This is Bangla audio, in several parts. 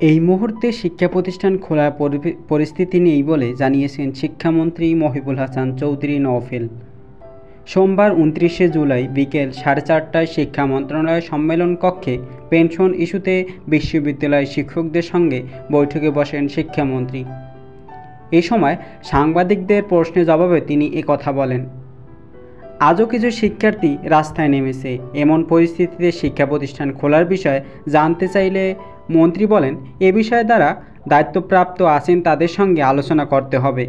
এই মুহূর্তে শিক্ষা প্রতিষ্ঠান খোলার পরিস্থিতি নেই বলে জানিয়েছেন শিক্ষামন্ত্রী মহিবুল হাসান চৌধুরী নওফেল। সোমবার ২৯শে জুলাই বিকেল ৪:৩০টায় শিক্ষা মন্ত্রণালয়ের সম্মেলন কক্ষে পেনশন ইস্যুতে বিশ্ববিদ্যালয় শিক্ষকদের সঙ্গে বৈঠকে বসেন শিক্ষামন্ত্রী। এই সময় সাংবাদিকদের প্রশ্নের জবাবে তিনি কথা বলেন। আজও কিছু শিক্ষার্থী রাস্তায় নেমেছে। এমন পরিস্থিতিতে শিক্ষা প্রতিষ্ঠান খোলার বিষয়ে জানতে চাইলে মন্ত্রী বলেন, এ বিষয়ে যারা দায়িত্বপ্রাপ্ত আছেন তাদের সঙ্গে আলোচনা করতে হবে।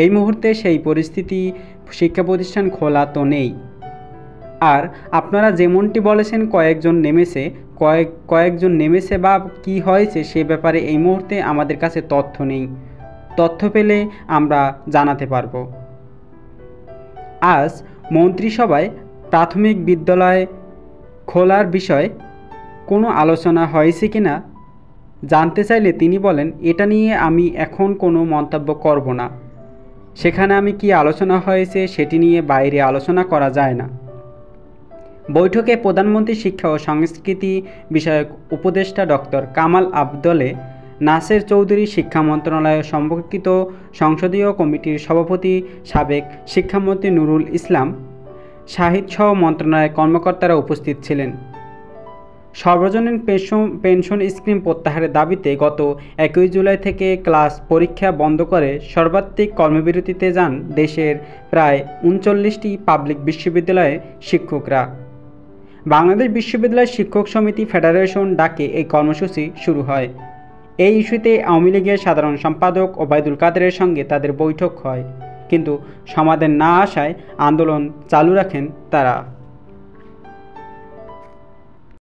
এই মুহূর্তে সেই পরিস্থিতি শিক্ষা প্রতিষ্ঠান খোলা তো নেই। আর আপনারা যেমনটি বলেছেন কয়েকজন নেমেছে বা কি হয়েছে সে ব্যাপারে এই মুহূর্তে আমাদের কাছে তথ্য নেই। তথ্য পেলে আমরা জানাতে পারব। আজ মন্ত্রিসভায় প্রাথমিক বিদ্যালয় খোলার বিষয়ে কোনো আলোচনা হয়েছে কিনা জানতে চাইলে তিনি বলেন, এটা নিয়ে আমি এখন কোনো মন্তব্য করব না। সেখানে আমি কি আলোচনা হয়েছে সেটি নিয়ে বাইরে আলোচনা করা যায় না। বৈঠকে প্রধানমন্ত্রী শিক্ষা ও সংস্কৃতি বিষয়ক উপদেষ্টা ডক্টর কামাল আবদলে নাসের চৌধুরী, শিক্ষা মন্ত্রণালয় সম্পর্কিত সংসদীয় কমিটির সভাপতি সাবেক শিক্ষামন্ত্রী নুরুল ইসলাম, শাহিদসহ মন্ত্রণালয়ের কর্মকর্তারা উপস্থিত ছিলেন। সর্বজনীন পেনশন স্কিম প্রত্যাহারের দাবিতে গত ১ জুলাই থেকে ক্লাস পরীক্ষা বন্ধ করে সর্বাত্মক কর্মবিরতিতে যান দেশের প্রায় ৩৯টি পাবলিক বিশ্ববিদ্যালয়ের শিক্ষকরা। বাংলাদেশ বিশ্ববিদ্যালয় শিক্ষক সমিতি ফেডারেশন ডাকে এই কর্মসূচি শুরু হয়। এই ইস্যুতে আওয়ামী লীগের সাধারণ সম্পাদক ওবায়দুল কাদেরের সঙ্গে তাদের বৈঠক হয়, কিন্তু সমাধান না আসায় আন্দোলন চালু রাখেন তারা।